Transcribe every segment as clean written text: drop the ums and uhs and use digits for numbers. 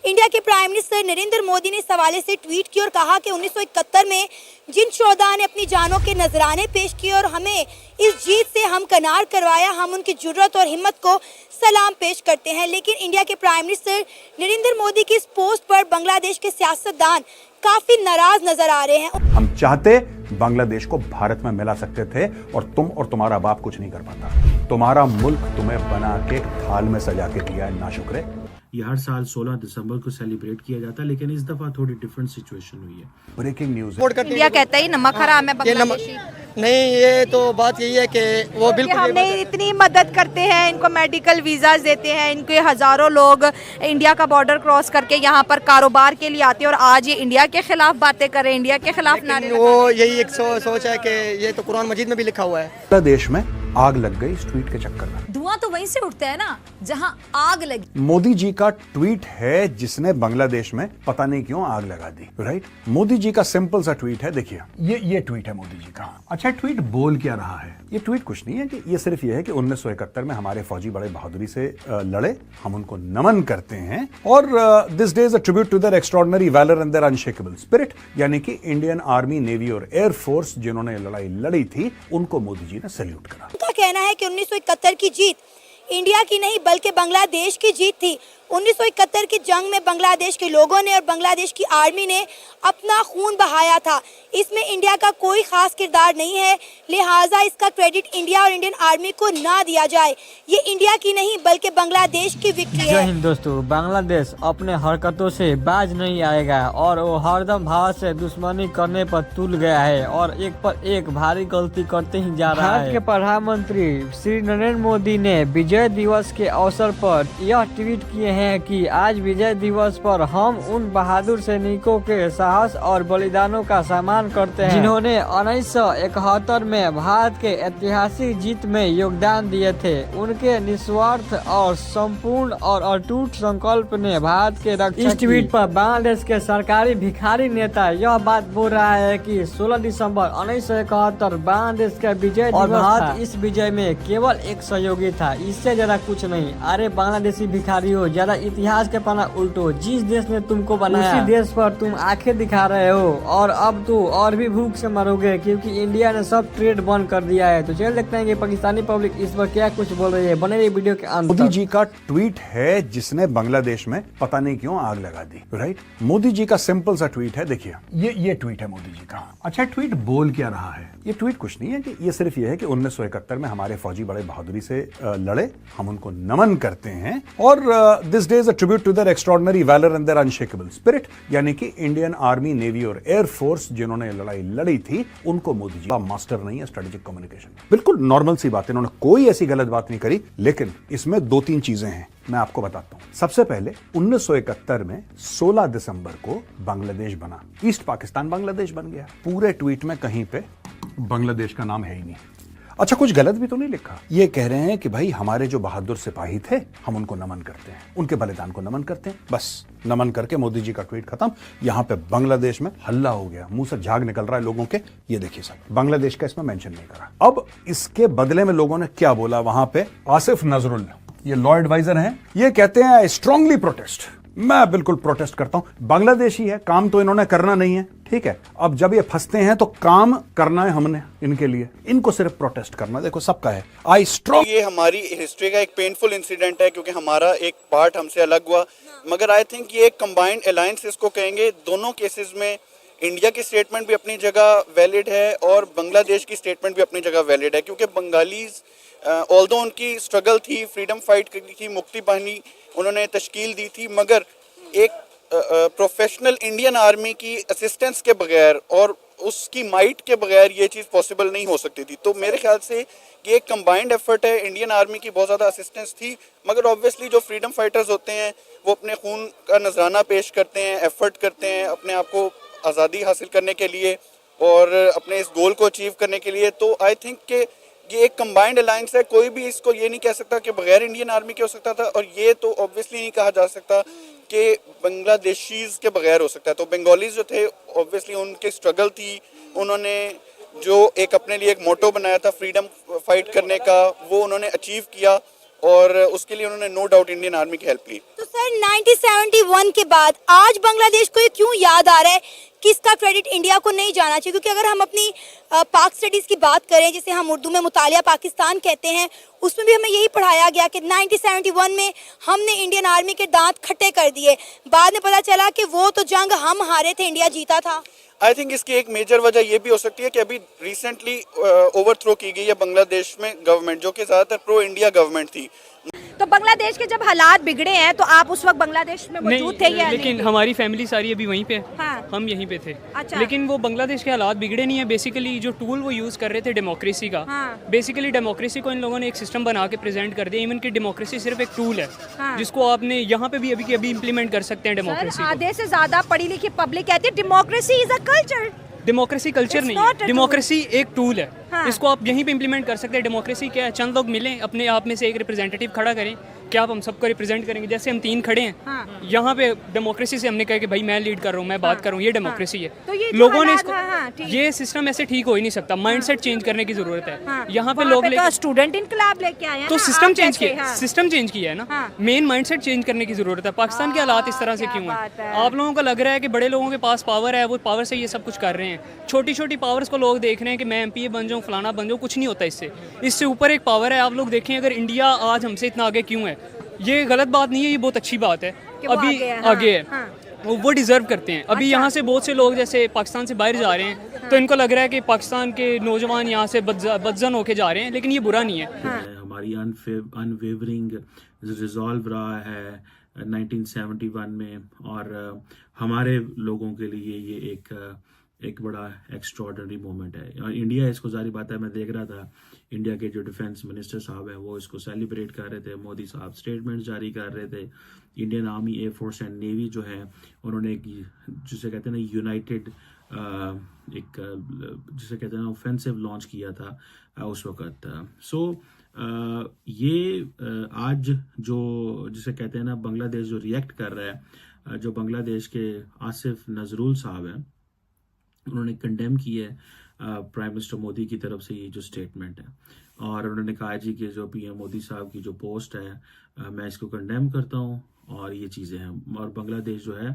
India के prime minister Narendra Modi ने इस हवाले से ट्वीट की और कहा कि 1971 में जिन शोहदा ने अपनी जानों के नजराने पेश किए और हमें इस जीत से हमकनार करवाया, हम उनकी जुर्रत और हिम्मत को सलाम पेश करते हैं। लेकिन इंडिया के प्राइम मिनिस्टर नरेंद्र मोदी की इस पोस्ट पर बांग्लादेश के सियासतदान काफी नाराज नजर आ रहे हैं। हम चाहते बांग्लादेश को भारत में मिला सकते थे और तुम और तुम्हारा बाप कुछ नहीं कर पाता। तुम्हारा मुल्क तुम्हें बना के थाल में सजा के दिया है, नाशुक्रे। ये हर साल 16 दिसंबर को सेलिब्रेट किया जाता है, लेकिन इस दफा थोड़ी डिफरेंट सिचुएशन हुई है। Breaking news. इंडिया कहता है नमक हराम है बांग्लादेशी। नहीं, ये तो बात यही है कि वो बिल्कुल हमने इतनी मदद करते हैं, इनको मेडिकल वीज़ाज देते हैं, इनके हज़ारों लोग इंडिया का बॉर्डर क्रॉस करके यहाँ पर कारोबार के लिए आते हैं और आज ये इंडिया के खिलाफ बातें कर रहे हैं, इंडिया के खिलाफ नारे। वो यही एक सोच है कि ये तो कुरान मजीद में भी लिखा हुआ है। देश में आग लग गई इस ट्वीट के चक्कर में। धुआं तो वहीं से उठता है ना जहां आग लगी। मोदी जी का ट्वीट है जिसने बांग्लादेश में पता नहीं क्यों आग लगा दी, राइट। मोदी जी का सिंपल सा ट्वीट है, देखिए ये ट्वीट है मोदी जी का। अच्छा, ट्वीट बोल क्या रहा है? ये ट्वीट कुछ नहीं है कि ये सिर्फ ये है कि 1971 में हमारे फौजी बड़े बहादुरी से लड़े, हम उनको नमन करते हैं और this day is a tribute to their extraordinary valour and their unshakeable spirit, यानी कि इंडियन आर्मी, नेवी और एयरफोर्स जिन्होंने लड़ाई लड़ी थी उनको मोदी जी ने सैल्यूट करा। कहना है कि 1971 की जीत इंडिया की नहीं बल्कि बांग्लादेश की जीत थी। 1971 की जंग में बांग्लादेश के लोगों ने और बांग्लादेश की आर्मी ने अपना खून बहाया था। इसमें इंडिया का कोई खास किरदार नहीं है, लिहाजा इसका क्रेडिट इंडिया और इंडियन आर्मी को ना दिया जाए। ये इंडिया की नहीं बल्कि बांग्लादेश की विक्ट्री है। जय हिंद दोस्तों, बांग्लादेश अपने हरकतों से बाज नहीं आएगा और वो हरदम भारत से दुश्मनी करने पर तुल गया है और एक पर एक भारी गलती करते ही जा रहा है। भारत के प्रधानमंत्री श्री नरेंद्र मोदी ने विजय दिवस के अवसर पर यह ट्वीट किए हैं कि आज विजय दिवस पर हम उन बहादुर सैनिकों के साहस और बलिदानों का सम्मान करते हैं जिन्होंने 1971 में भारत के ऐतिहासिक जीत में योगदान दिए थे। उनके निस्वार्थ और संपूर्ण और अटूट संकल्प ने भारत के रक्षा। इस ट्वीट पर बांग्लादेश के सरकारी भिखारी नेता यह बात बोल रहा है कि 16 दिसंबर 1971 बांग्लादेश का विजय दिवस था। इस विजय में केवल एक सहयोगी था, इससे ज्यादा कुछ नहीं। अरे बांग्लादेशी भिखारियों, ज्यादा इतिहास के पन्ना उल्टो। जिस देश ने तुमको बनाया उसी देश पर तुम आंखें दिखा रहे हो और अब तो और भी भूख से मरोगे क्योंकि इंडिया ने सब ट्रेड बंद कर दिया है। तो चल देखते हैं कि पाकिस्तानी पब्लिक इस पर क्या कुछ बोल रही है। बने रहिए वीडियो के अंत तक। मोदी जी का ट्वीट है जिसने बांग्लादेश में पता नहीं क्यों आग लगा दी, राइट। मोदी जी का सिंपल सा ट्वीट है, देखिए ये ट्वीट है मोदी जी का। अच्छा, ट्वीट बोल क्या रहा है? ये ट्वीट कुछ नहीं है कि ये सिर्फ ये है कि 1971 में हमारे फौजी बड़े बहादुरी से लड़े, हम उनको नमन करते हैं और this day is a tribute to their extraordinary valour and their unshakeable spirit, यानी कि इंडियन आर्मी, नेवी और एयरफोर्स जिन्होंने लड़ाई लड़ी थी उनको मोदी जी का मास्टर नहीं है स्ट्रेटेजिक कम्युनिकेशन। बिल्कुल नॉर्मल सी बात है, इन्होंने कोई ऐसी गलत बात नहीं करी, लेकिन इसमें 2-3 चीजें हैं, मैं आपको बताता हूं। सबसे पहले 1971 में 16 दिसंबर को बांग्लादेश बना, ईस्ट पाकिस्तान बांग्लादेश बन गया। पूरे ट्वीट में कहीं पे बांग्लादेश का नाम है ही नहीं। अच्छा, कुछ गलत भी तो नहीं लिखा। ये कह रहे हैं कि भाई हमारे जो बहादुर सिपाही थे हम उनको नमन करते हैं, उनके बलिदान को नमन करते हैं, बस नमन करके मोदी जी का ट्वीट खत्म। यहां पे बांग्लादेश में हल्ला हो गया, मुंह से झाग निकल रहा है लोगों के। ये देखिए सब, बांग्लादेश का इसमें मेंशन नहीं करा। अब इसके बदले में लोगों ने क्या बोला वहां पे? आसिफ नजरुल, ये लॉ एडवाइजर हैं, ये कहते हैं आई स्ट्रांगली प्रोटेस्ट। मैं बिल्कुल प्रोटेस्ट करता हूं। बांग्लादेशी है, काम तो इन्होंने करना नहीं है, ठीक है। अब जब ये फंसते हैं तो काम करना है हमने इनके लिए, इनको सिर्फ प्रोटेस्ट करना। देखो सबका है आई स्ट्रांग। ये हमारी हिस्ट्री का एक पेनफुल इंसिडेंट है क्योंकि हमारा एक पार्ट हमसे अलग हुआ, मगर आई थिंक ये एक कंबाइंड अलायंस इसको कहेंगे। दोनों केसेस में इंडिया की स्टेटमेंट भी अपनी जगह वैलिड है और बांग्लादेश की स्टेटमेंट भी अपनी जगह वैलिड है, क्योंकि बंगालीज ऑल्दो उनकी स्ट्रगल थी, फ्रीडम फाइट की मुक्ति बाहिनी उन्होंने तश्कील दी थी, मगर एक प्रोफेशनल इंडियन आर्मी की असिस्टेंस के बगैर और उसकी माइट के बगैर ये चीज़ पॉसिबल नहीं हो सकती थी। तो मेरे ख्याल से ये एक कंबाइंड एफर्ट है। इंडियन आर्मी की बहुत ज़्यादा असिस्टेंस थी, मगर ऑब्वियसली जो फ्रीडम फाइटर्स होते हैं वो अपने खून का नजराना पेश करते हैं, एफर्ट करते हैं अपने आप को आज़ादी हासिल करने के लिए और अपने इस गोल को अचीव करने के लिए। तो आई थिंक कि ये एक कंबाइंड अलायंस है, कोई भी इसको ये नहीं कह सकता कि बगैर इंडियन आर्मी के हो सकता था, और ये तो ऑब्वियसली नहीं कहा जा सकता कि बांग्लादेशीज के बगैर हो सकता है। तो बंगालीज जो थे ऑब्वियसली उनकी स्ट्रगल थी, उन्होंने जो एक अपने लिए एक मोटो बनाया था फ्रीडम फाइट करने का, वो उन्होंने अचीव किया और उसके लिए उन्होंने नो डाउट इंडियन आर्मी की हेल्प ली। तो सर 1971 के बाद आज बांग्लादेश को ये क्यों याद आ रहा है? किसका क्रेडिट इंडिया को नहीं जाना चाहिए? क्योंकि अगर हम अपनी पाक स्टडीज़ की बात करें, जिसे हम उर्दू में मुतालिया पाकिस्तान कहते हैं, उसमें भी हमें यही पढ़ाया गया कि 1971 में हमने इंडियन आर्मी के दांत खट्टे कर दिए। बाद में पता चला कि वो तो जंग हम हारे थे, इंडिया जीता था। आई थिंक इसकी एक मेजर वजह ये भी हो सकती है कि अभी रिसेंटली ओवरथ्रो की गई है बांग्लादेश में गवर्नमेंट, जो कि ज़्यादातर प्रो इंडिया गवर्नमेंट थी। तो बांग्लादेश के जब हालात बिगड़े हैं तो आप उस वक्त बांग्लादेश में मौजूद थे या लेकिन नहीं? हमारी फैमिली सारी अभी वहीं पे, हाँ। हम यहीं पे थे। अच्छा। लेकिन वो बांग्लादेश के हालात बिगड़े नहीं है। बेसिकली जो टूल वो यूज़ कर रहे थे डेमोक्रेसी का, हाँ। बेसिकली डेमोक्रेसी को इन लोगों ने एक सिस्टम बना के प्रेजेंट कर दिया। इवन की डेमोक्रेसी सिर्फ एक टूल है, हाँ। जिसको आपने यहाँ पे भी अभी के अभी इम्प्लीमेंट कर सकते हैं सर, डेमोक्रेसी को। आधे से ज्यादा पढ़ी लिखी पब्लिक कहती है democracy is a culture. Democracy culture It's नहीं not a है, डेमोक्रेसी एक टूल है। हाँ। इसको आप यहीं पे इम्प्लीमेंट कर सकते हैं। डेमोक्रेसी क्या है? चंद लोग मिलें, अपने आप में से एक रिप्रेजेंटेटिव खड़ा करें कि आप हम सबको रिप्रेजेंट करेंगे। जैसे हम 3 खड़े हैं, हाँ। यहाँ पे डेमोक्रेसी से हमने कहा कि भाई मैं लीड कर रहा हूँ, मैं बात कर रहा हूँ, ये डेमोक्रेसी है। तो ये जो लोगों ने हालात इसको, हैं, हाँ, ठीक। ये सिस्टम ऐसे ठीक हो ही नहीं सकता। माइंडसेट चेंज करने की जरूरत है। हाँ। यहाँ पे वहाँ लोग तो स्टूडेंट इनकलाब लेके आए हैं तो ना, सिस्टम आप चेंज जैसे, किया, हाँ। सिस्टम चेंज किया है ना। हाँ। मेन माइंडसेट चेंज करने की जरूरत है। पाकिस्तान के हालात इस तरह से क्या क्यों बात है? है। आप लोगों को लग रहा है कि बड़े लोगों के पास पावर है, वो पावर से ये सब कुछ कर रहे हैं। छोटी छोटी पावर्स को लोग देख रहे हैं कि मैं एमपीए बन जाऊँ, फलाना बन जाऊँ, कुछ नहीं होता इससे। इससे ऊपर एक पावर है। आप लोग देखें, अगर इंडिया आज हमसे इतना आगे क्यों है, ये गलत बात नहीं है, ये बहुत अच्छी बात है। कि वो अभी आगे है, आगे है, हाँ। वो डिजर्व करते हैं। अभी यहाँ से बहुत से लोग जैसे पाकिस्तान से बाहर जा रहे हैं, तो इनको लग रहा है कि पाकिस्तान के नौजवान यहाँ से बदजन होके जा रहे हैं, लेकिन ये बुरा नहीं है। हमारी अनवेवरिंग रिजॉल्व रहा है 1971 में, और हमारे लोगों के लिए ये एक बड़ा एक्स्ट्रॉर्डनरी मोमेंट है। और इंडिया इसको, जारी बात है, मैं देख रहा था इंडिया के जो डिफेंस मिनिस्टर साहब हैं वो इसको सेलिब्रेट कर रहे थे। मोदी साहब स्टेटमेंट जारी कर रहे थे। Indian army, air force and navy जो है, उन्होंने एक, जिसे कहते हैं ना, यूनाइटेड जिसे कहते हैं ना, ऑफेंसिव लॉन्च किया था उस वक्त। सो ये आज जो, जिसे कहते हैं ना, बांग्लादेश जो रिएक्ट कर रहा है, जो बांग्लादेश के आसिफ नजरुल साहब हैं, उन्होंने कंडेम किया है प्राइम मिनिस्टर मोदी की तरफ से ये जो स्टेटमेंट है, और उन्होंने कहा जी कि जो पीएम मोदी साहब की जो पोस्ट है, मैं इसको कंडेम करता हूँ, और ये चीज़ें हैं। और बांग्लादेश जो है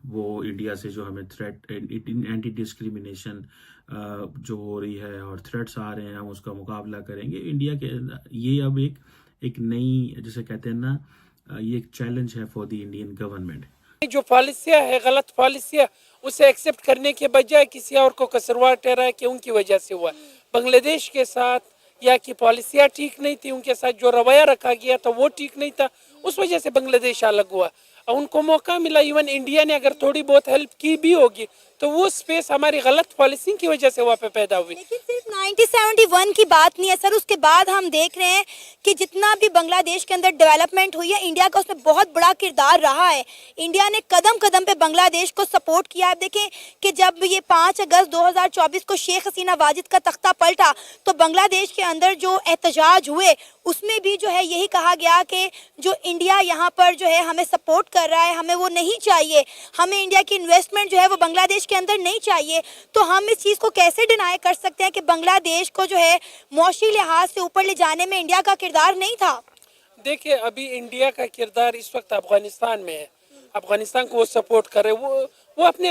वो इंडिया से जो हमें थ्रेट, एंटी डिस्क्रिमिनेशन जो हो रही है और थ्रेट्स आ रहे हैं, हम उसका मुकाबला करेंगे। इंडिया के ये अब एक नई, जिसे कहते हैं ना, ये एक चैलेंज है फॉर द इंडियन गवर्नमेंट। जो पॉलिसियाँ है, गलत पॉलिसियाँ, उसे एक्सेप्ट करने के बजाय किसी और को कसूरवार ठहराया कि उनकी वजह से हुआ। बांग्लादेश के साथ या की पॉलिसियाँ ठीक नहीं थी, उनके साथ जो रवैया रखा गया था वो ठीक नहीं था, उस वजह से बांग्लादेश अलग हुआ। उनको मौका मिला, इवन इंडिया ने अगर थोड़ी बहुत हेल्प की भी होगी, तो वो स्पेस हमारी गलत पॉलिसी की वजह से वहाँ पे पैदा हुई। लेकिन सिर्फ 1971 की बात नहीं है सर, उसके बाद हम देख रहे हैं कि जितना भी बांग्लादेश के अंदर डेवलपमेंट हुई है, इंडिया का उसमें बहुत बड़ा किरदार रहा है। इंडिया ने कदम कदम पे बांग्लादेश को सपोर्ट किया। आप देखें कि जब ये 5 अगस्त 2024 को शेख हसीना वाजिद का तख्ता पलटा, तो बांग्लादेश के अंदर जो एहतजाज हुए, उसमें भी जो है यही कहा गया कि जो इंडिया यहाँ पर जो है हमें सपोर्ट कर रहा है, हमें वो नहीं चाहिए, हमें इंडिया की इन्वेस्टमेंट जो है वो बांग्लादेश के अंदर नहीं चाहिए। तो हम इस चीज़ को कैसे डिनाई कर सकते हैं कि बांग्लादेश को जो है मौशी लिहाज से ऊपर ले जाने में इंडिया का किरदार नहीं था? देखिए, अभी इंडिया का किरदार इस वक्त अफगानिस्तान में है। अफगानिस्तान को वो सपोर्ट करे, वो अपने